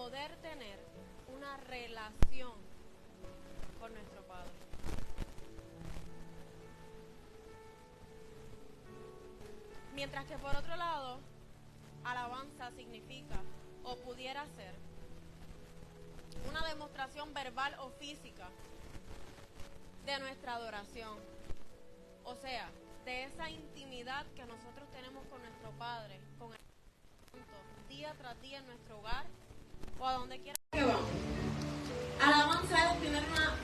poder tener una relación con nuestro Padre. Mientras que por otro lado, alabanza significa o pudiera ser una demostración verbal o física de nuestra adoración. O sea, de esa intimidad que nosotros tenemos con nuestro Padre, con el Santo, día tras día en nuestro hogar o a donde quiera que vamos. Alabanza es tener una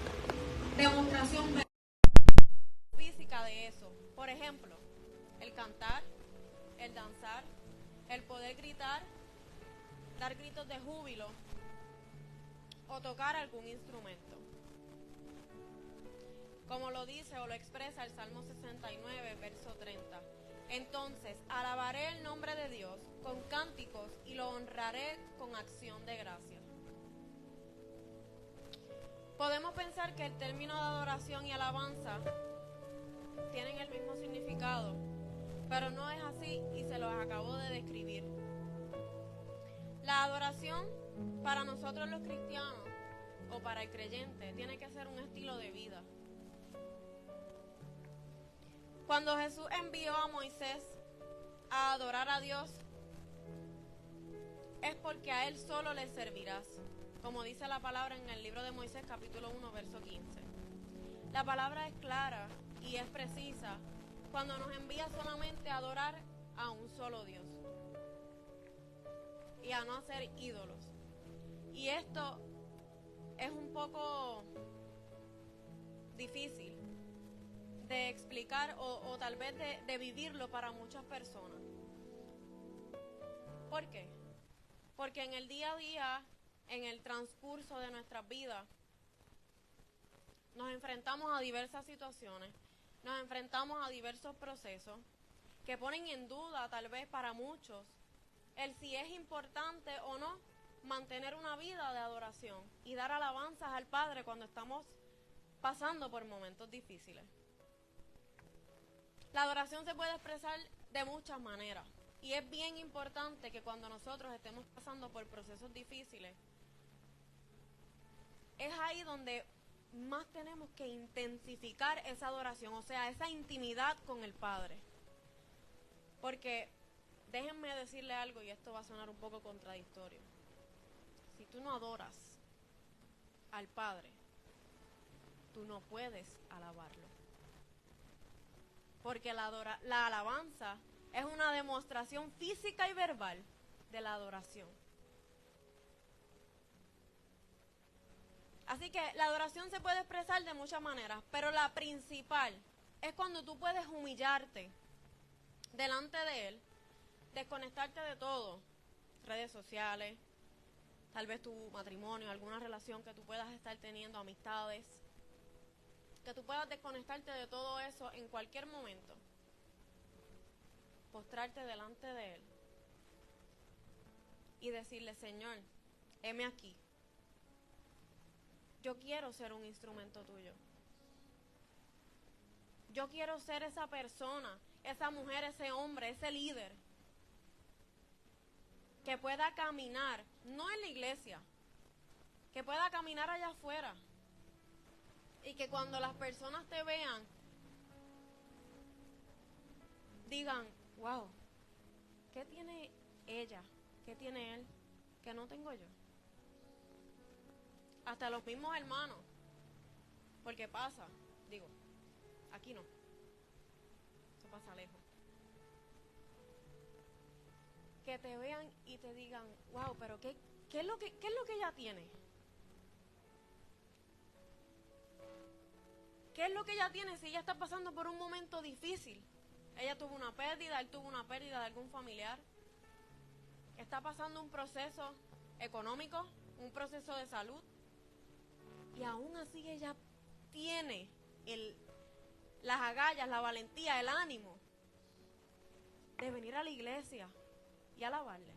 demostración verbal física de eso. Por ejemplo, el cantar, el danzar, el poder gritar, dar gritos de júbilo o tocar algún instrumento. Como lo dice o lo expresa el Salmo 69, verso 30. Entonces, alabaré el nombre de Dios con cánticos y lo honraré con acción de gracias. Podemos pensar que el término de adoración y alabanza tienen el mismo significado, pero no es así y se los acabo de describir. La adoración para nosotros los cristianos o para el creyente tiene que ser un estilo de vida. Cuando Jesús envió a Moisés a adorar a Dios, es porque a Él solo le servirás, como dice la palabra en el libro de Moisés, capítulo 1, verso 15. La palabra es clara y es precisa cuando nos envía solamente a adorar a un solo Dios y a no hacer ídolos. Y esto es un poco difícil de explicar o tal vez de vivirlo para muchas personas. ¿Por qué? Porque en el día a día, en el transcurso de nuestras vidas, nos enfrentamos a diversas situaciones, nos enfrentamos a diversos procesos que ponen en duda tal vez para muchos el si es importante o no mantener una vida de adoración y dar alabanzas al Padre cuando estamos pasando por momentos difíciles. La adoración se puede expresar de muchas maneras y es bien importante que cuando nosotros estemos pasando por procesos difíciles, es ahí donde más tenemos que intensificar esa adoración, o sea, esa intimidad con el Padre. Porque déjenme decirle algo y esto va a sonar un poco contradictorio. Si tú no adoras al Padre, tú no puedes alabarlo. Porque la alabanza es una demostración física y verbal de la adoración. Así que la adoración se puede expresar de muchas maneras, pero la principal es cuando tú puedes humillarte delante de Él, desconectarte de todo, redes sociales, tal vez tu matrimonio, alguna relación que tú puedas estar teniendo, amistades, que tú puedas desconectarte de todo eso en cualquier momento, postrarte delante de Él y decirle: Señor, heme aquí, yo quiero ser un instrumento tuyo, yo quiero ser esa persona, esa mujer, ese hombre, ese líder que pueda caminar, no en la iglesia, que pueda caminar allá afuera y que cuando las personas te vean digan: wow, ¿qué tiene ella? ¿Qué tiene él que no tengo yo? Hasta los mismos hermanos, porque pasa, digo, aquí no, eso pasa lejos. Que te vean y te digan: wow, pero ¿qué es lo que ella tiene? ¿Qué es lo que ella tiene si ella está pasando por un momento difícil? Ella tuvo una pérdida, él tuvo una pérdida de algún familiar. Está pasando un proceso económico, un proceso de salud. Y aún así ella tiene las agallas, la valentía, el ánimo de venir a la iglesia y alabarle.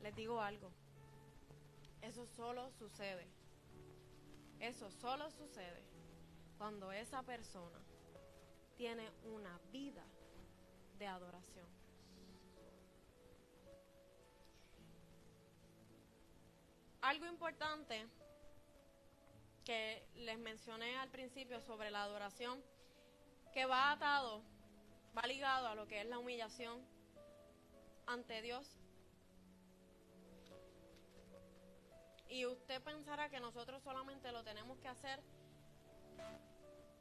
Les digo algo, eso solo sucede cuando esa persona tiene una vida de adoración. Algo importante que les mencioné al principio sobre la adoración, que va atado, va ligado a lo que es la humillación ante Dios. Y usted pensará que nosotros solamente lo tenemos que hacer,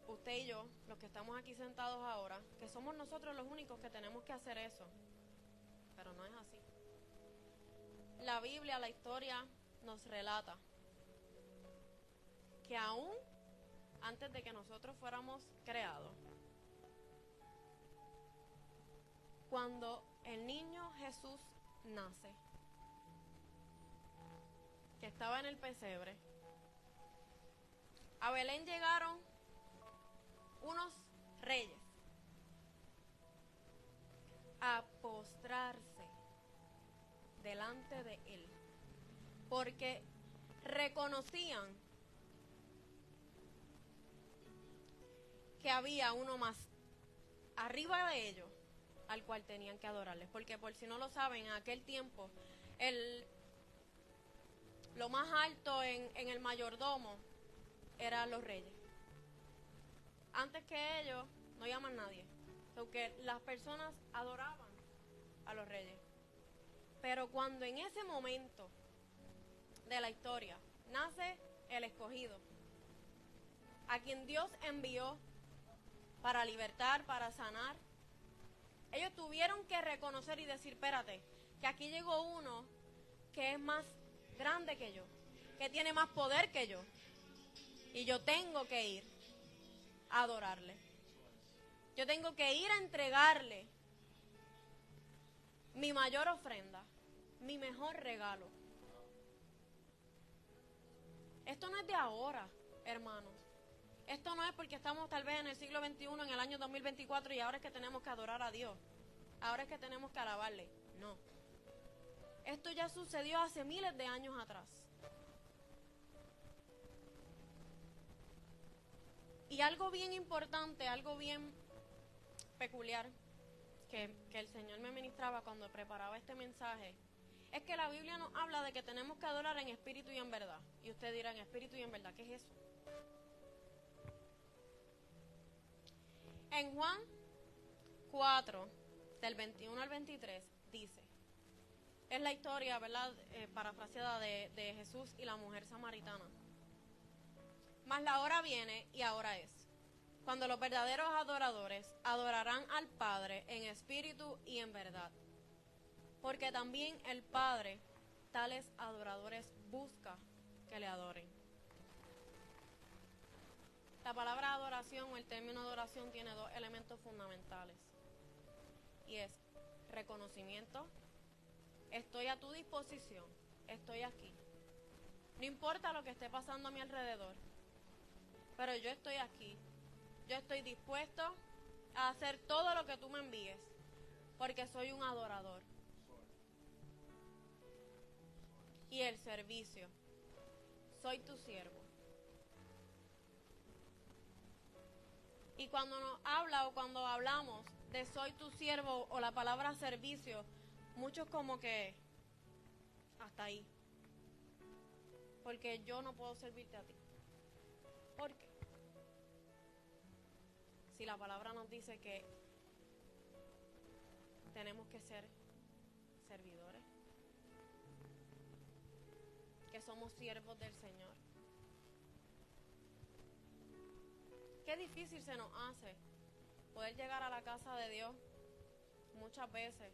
usted y yo, los que estamos aquí sentados ahora, que somos nosotros los únicos que tenemos que hacer eso. Pero no es así. La Biblia, la historia, nos relata que aún antes de que nosotros fuéramos creados, cuando el niño Jesús nace, que estaba en el pesebre, a Belén llegaron unos reyes a postrarse delante de él, porque reconocían que había uno más arriba de ellos al cual tenían que adorarles, porque por si no lo saben, en aquel tiempo lo más alto en el mayordomo eran los reyes. Antes que ellos no llaman nadie, porque las personas adoraban a los reyes. Pero cuando en ese momento de la historia nace el escogido, a quien Dios envió para libertar, para sanar, ellos tuvieron que reconocer y decir, espérate, que aquí llegó uno que es más grande que yo, que tiene más poder que yo, y yo tengo que ir a adorarle. Yo tengo que ir a entregarle mi mayor ofrenda, mi mejor regalo. Esto no es de ahora, hermanos. Esto no es porque estamos tal vez en el siglo XXI, en el año 2024, y ahora es que tenemos que adorar a Dios. Ahora es que tenemos que alabarle. No. Esto ya sucedió hace miles de años atrás. Y algo bien importante, algo bien peculiar que el Señor me ministraba cuando preparaba este mensaje, es que la Biblia nos habla de que tenemos que adorar en espíritu y en verdad. Y usted dirá, en espíritu y en verdad, ¿qué es eso? En Juan 4, del 21 al 23, dice, es la historia, ¿verdad?, parafraseada de Jesús y la mujer samaritana. Mas la hora viene y ahora es, cuando los verdaderos adoradores adorarán al Padre en espíritu y en verdad. Porque también el Padre tales adoradores busca que le adoren. La palabra adoración o el término adoración tiene dos elementos fundamentales. Y es reconocimiento. Estoy a tu disposición. Estoy aquí. No importa lo que esté pasando a mi alrededor, pero yo estoy aquí. Yo estoy dispuesto a hacer todo lo que tú me envíes, porque soy un adorador. Y el servicio. Soy tu siervo. Y cuando nos habla o cuando hablamos de soy tu siervo o la palabra servicio, muchos como que hasta ahí. Porque yo no puedo servirte a ti. ¿Por qué? Si la palabra nos dice que tenemos que ser servidores, que somos siervos del Señor. Qué difícil se nos hace poder llegar a la casa de Dios muchas veces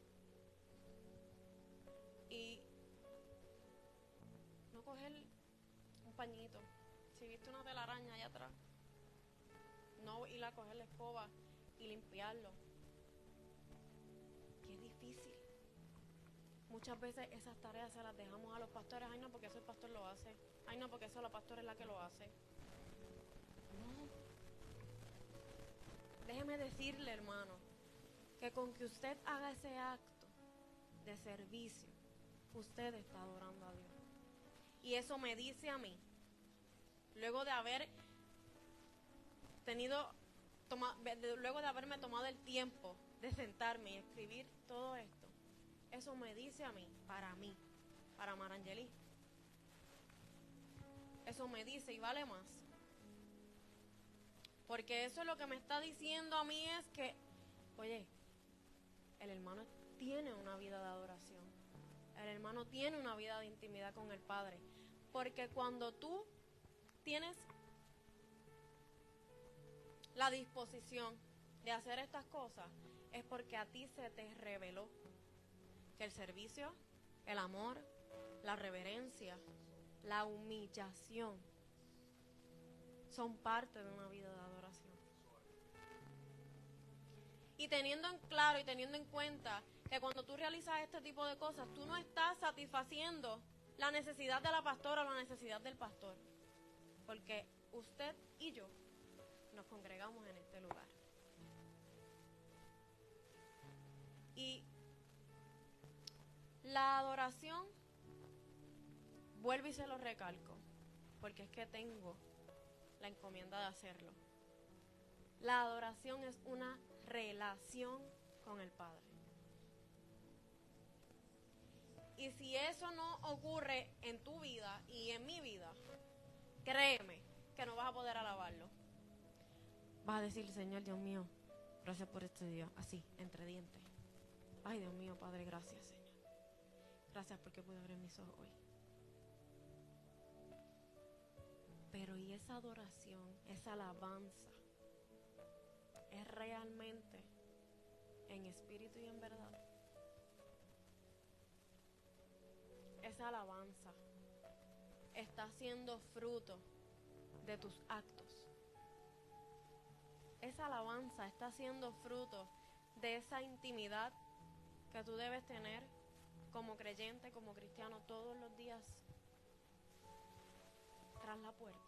y no coger un pañito. Si viste una telaraña allá atrás, no ir a coger la escoba y limpiarlo. Qué difícil. Muchas veces esas tareas se las dejamos a los pastores. Ay, no, porque eso el pastor lo hace. Ay, no, porque eso la pastora es la que lo hace. No. Déjeme decirle, hermano, que con que usted haga ese acto de servicio, usted está adorando a Dios. Y eso me dice a mí, luego de haberme tomado el tiempo de sentarme y escribir todo esto, eso me dice a mí, para Marangeli, eso me dice y vale más. Porque eso es lo que me está diciendo a mí es que, oye, el hermano tiene una vida de adoración. El hermano tiene una vida de intimidad con el Padre. Porque cuando tú tienes la disposición de hacer estas cosas, es porque a ti se te reveló que el servicio, el amor, la reverencia, la humillación son parte de una vida de adoración. Y teniendo en claro y teniendo en cuenta que cuando tú realizas este tipo de cosas, tú no estás satisfaciendo la necesidad de la pastora o la necesidad del pastor. Porque usted y yo nos congregamos en este lugar. Y la adoración, vuelvo y se lo recalco, porque es que tengo la encomienda de hacerlo. La adoración es una relación con el Padre. Y si eso no ocurre en tu vida y en mi vida, créeme que no vas a poder alabarlo. Vas a decir, Señor, Dios mío, gracias por este día, así, entre dientes. Ay, Dios mío, Padre, gracias, Señor. Gracias porque pude abrir mis ojos hoy. Pero y esa adoración, esa alabanza, es realmente en espíritu y en verdad. Esa alabanza está siendo fruto de tus actos. Esa alabanza está siendo fruto de esa intimidad que tú debes tener como creyente, como cristiano, todos los días tras la puerta.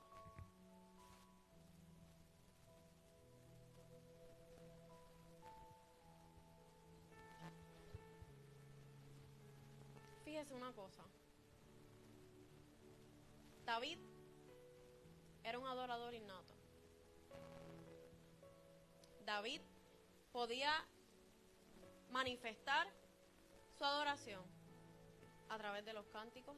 Fíjese una cosa. David era un adorador innato. David podía manifestar su adoración a través de los cánticos,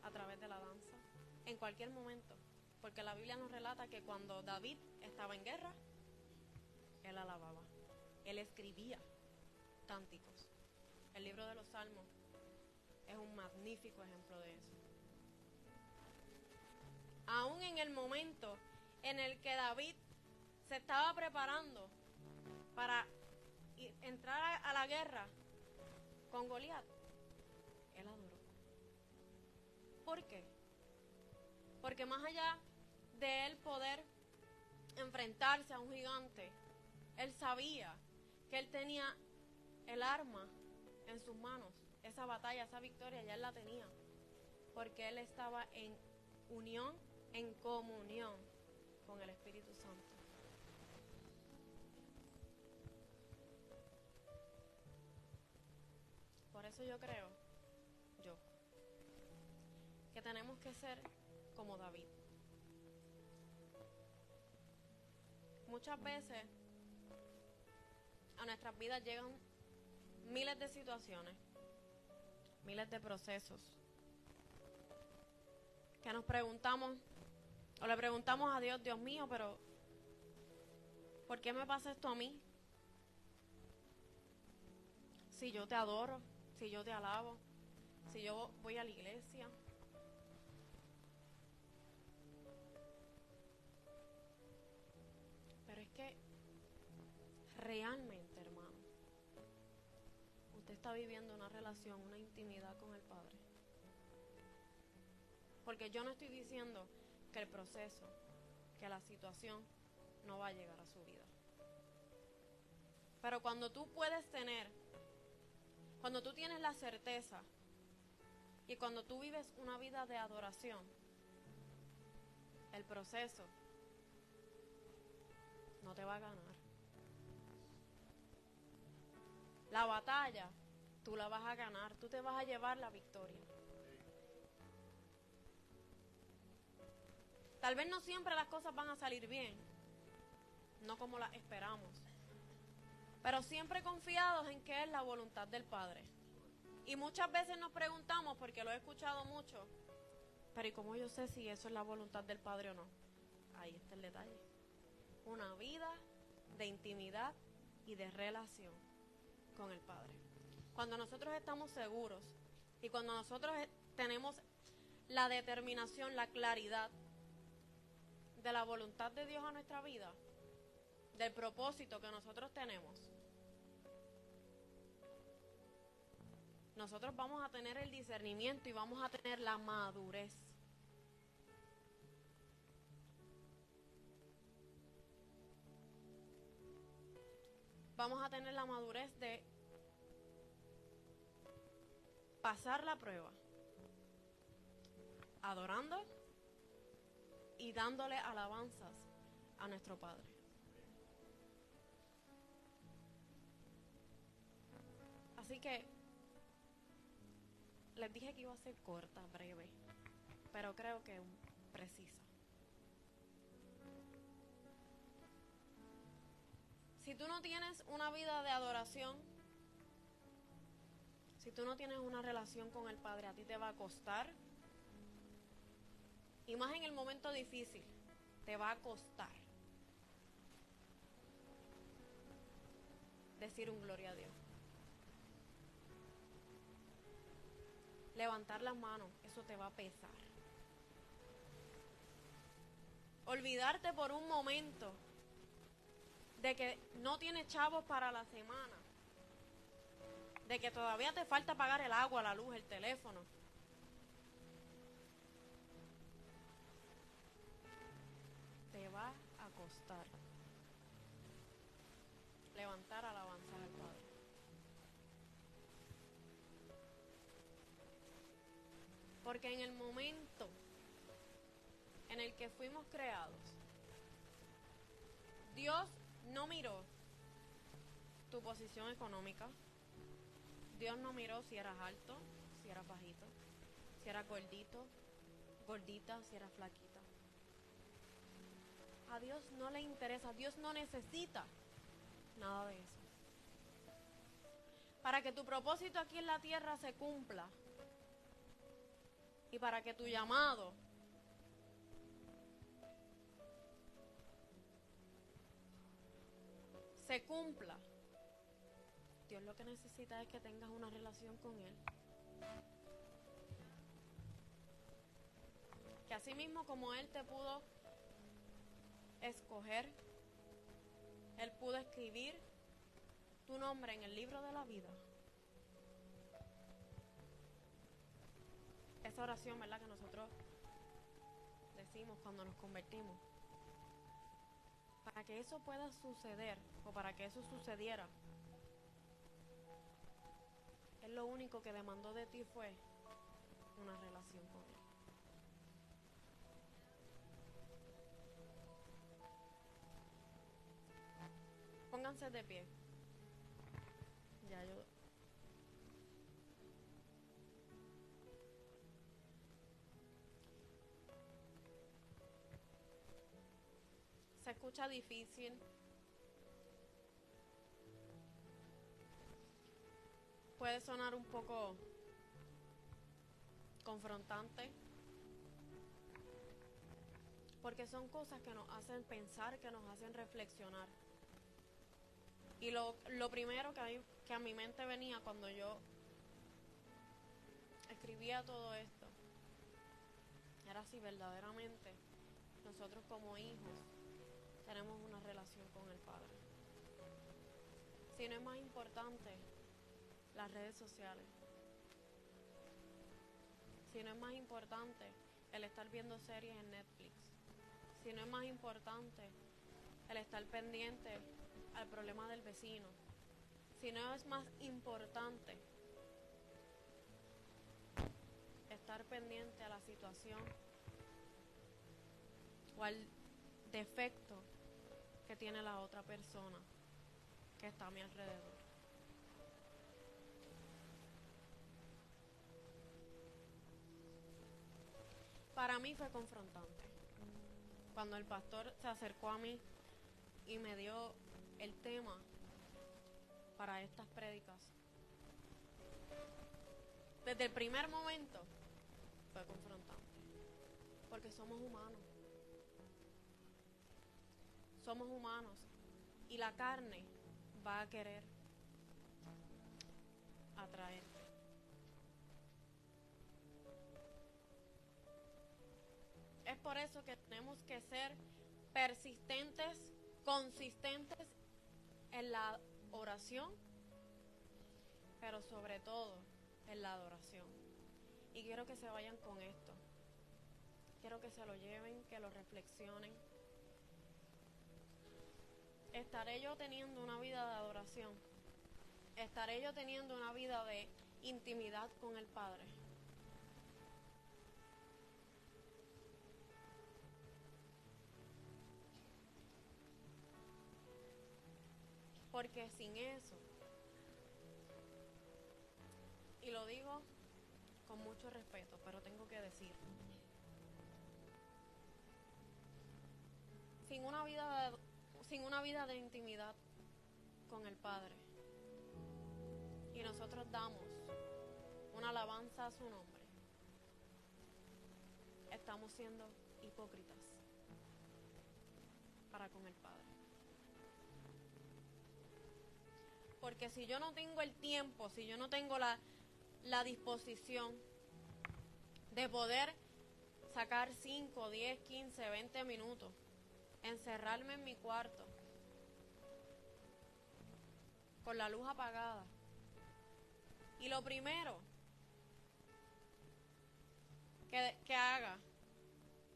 a través de la danza, en cualquier momento. Porque la Biblia nos relata que cuando David estaba en guerra, él alababa. Él escribía cánticos. El libro de los Salmos es un magnífico ejemplo de eso. Aún en el momento en el que David se estaba preparando para entrar a la guerra con Goliat, él adoró. ¿Por qué? Porque más allá de él poder enfrentarse a un gigante, él sabía que él tenía el arma en sus manos. Esa batalla, esa victoria ya él la tenía, porque él estaba en unión, en comunión con el Espíritu Santo. Por eso yo creo, que tenemos que ser como David. Muchas veces a nuestras vidas llegan miles de situaciones, miles de procesos, que nos preguntamos, o le preguntamos a Dios, Dios mío, pero ¿por qué me pasa esto a mí? Si yo te adoro, si yo te alabo, si yo voy a la iglesia. Pero es que realmente, hermano, usted está viviendo una relación, una intimidad con el Padre. Porque yo no estoy diciendo que el proceso, que la situación no va a llegar a su vida. Pero cuando tú puedes tener, cuando tú tienes la certeza y cuando tú vives una vida de adoración, el proceso no te va a ganar. La batalla, tú la vas a ganar, tú te vas a llevar la victoria. Tal vez no siempre las cosas van a salir bien, no como las esperamos, pero siempre confiados en que es la voluntad del Padre. Y muchas veces nos preguntamos, porque lo he escuchado mucho, Pero ¿y cómo yo sé si eso es la voluntad del Padre o no? Ahí está el detalle. Una vida de intimidad y de relación con el Padre. Cuando nosotros estamos seguros y cuando nosotros tenemos la determinación, la claridad de la voluntad de Dios a nuestra vida, del propósito que nosotros tenemos, nosotros vamos a tener el discernimiento y vamos a tener la madurez. Vamos a tener la madurez de pasar la prueba, adorando y dándole alabanzas a nuestro Padre. Así que les dije que iba a ser corta, breve, pero creo que precisa. Si tú no tienes una vida de adoración, si tú no tienes una relación con el Padre, a ti te va a costar. Y más en el momento difícil, te va a costar decir un gloria a Dios. Levantar las manos, eso te va a pesar. Olvidarte por un momento de que no tienes chavos para la semana, de que todavía te falta pagar el agua, la luz, el teléfono. Te va a costar levantar alabanzas al Padre. Porque en el momento en el que fuimos creados, Dios no miró tu posición económica. Dios no miró si eras alto, si eras bajito, si eras gordito, gordita, si eras flaquita. A Dios no le interesa, Dios no necesita nada de eso. Para que tu propósito aquí en la tierra se cumpla y para que tu llamado se cumpla, Dios lo que necesita es que tengas una relación con Él. Que así mismo como Él te pudo escoger, Él pudo escribir tu nombre en el libro de la vida. Esa oración, ¿verdad?, que nosotros decimos cuando nos convertimos. Para que eso pueda suceder, o para que eso sucediera, Él lo único que demandó de ti fue una relación con Él. Pónganse de pie. Ya yo... Se escucha difícil. Puede sonar un poco confrontante. Porque son cosas que nos hacen pensar, que nos hacen reflexionar. Y lo primero que a mi mente venía cuando yo escribía todo esto era si verdaderamente nosotros como hijos tenemos una relación con el Padre. Si no es más importante las redes sociales, si no es más importante el estar viendo series en Netflix, si no es más importante el estar pendiente al problema del vecino, si no es más importante estar pendiente a la situación o al defecto que tiene la otra persona que está a mi alrededor. Para mí fue confrontante cuando el pastor se acercó a mí y me dio el tema para estas prédicas. Desde el primer momento fue confrontante. Porque somos humanos. Somos humanos. Y la carne va a querer atraerte. Es por eso que tenemos que ser persistentes, consistentes en la oración, pero sobre todo en la adoración. Y quiero que se vayan con esto. Quiero que se lo lleven, que lo reflexionen. ¿Estaré yo teniendo una vida de adoración? ¿Estaré yo teniendo una vida de intimidad con el Padre? Porque sin eso, y lo digo con mucho respeto, pero tengo que decir, sin una vida de intimidad con el Padre, y nosotros damos una alabanza a su nombre, estamos siendo hipócritas para con el Padre. Porque si yo no tengo el tiempo, si yo no tengo la disposición de poder sacar 5, 10, 15, 20 minutos, encerrarme en mi cuarto con la luz apagada, y lo primero que haga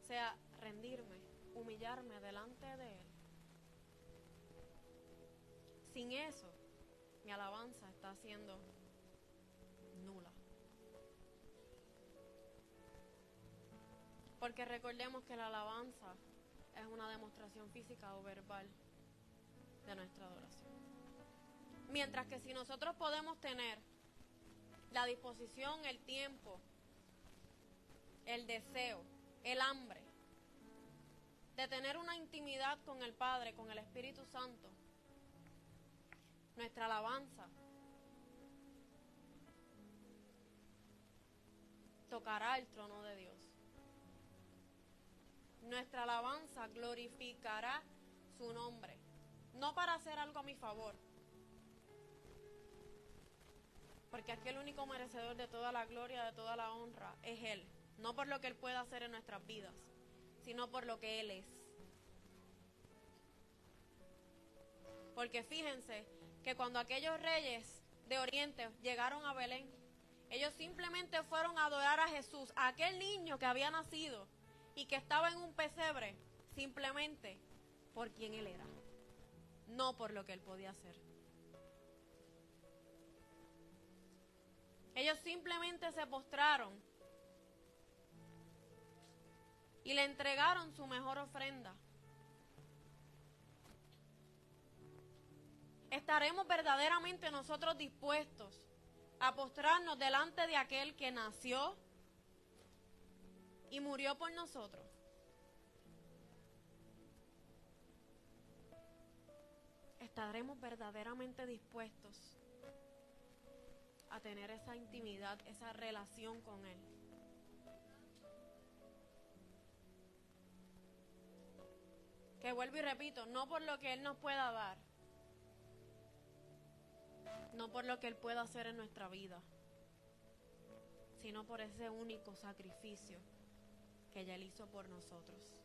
sea rendirme, humillarme delante de Él, sin eso mi alabanza está siendo nula. Porque recordemos que la alabanza es una demostración física o verbal de nuestra adoración. Mientras que si nosotros podemos tener la disposición, el tiempo, el deseo, el hambre de tener una intimidad con el Padre, con el Espíritu Santo, nuestra alabanza tocará el trono de Dios. Nuestra alabanza glorificará su nombre, no para hacer algo a mi favor, porque aquí el único merecedor de toda la gloria, de toda la honra es Él, no por lo que Él pueda hacer en nuestras vidas, sino por lo que Él es. Porque fíjense que cuando aquellos reyes de Oriente llegaron a Belén, ellos simplemente fueron a adorar a Jesús, a aquel niño que había nacido y que estaba en un pesebre, simplemente por quien Él era, no por lo que Él podía hacer. Ellos simplemente se postraron y le entregaron su mejor ofrenda. ¿Estaremos verdaderamente nosotros dispuestos a postrarnos delante de aquel que nació y murió por nosotros? ¿Estaremos verdaderamente dispuestos a tener esa intimidad, esa relación con Él? Que vuelvo y repito, no por lo que Él nos pueda dar, no por lo que Él pueda hacer en nuestra vida, sino por ese único sacrificio que Él hizo por nosotros.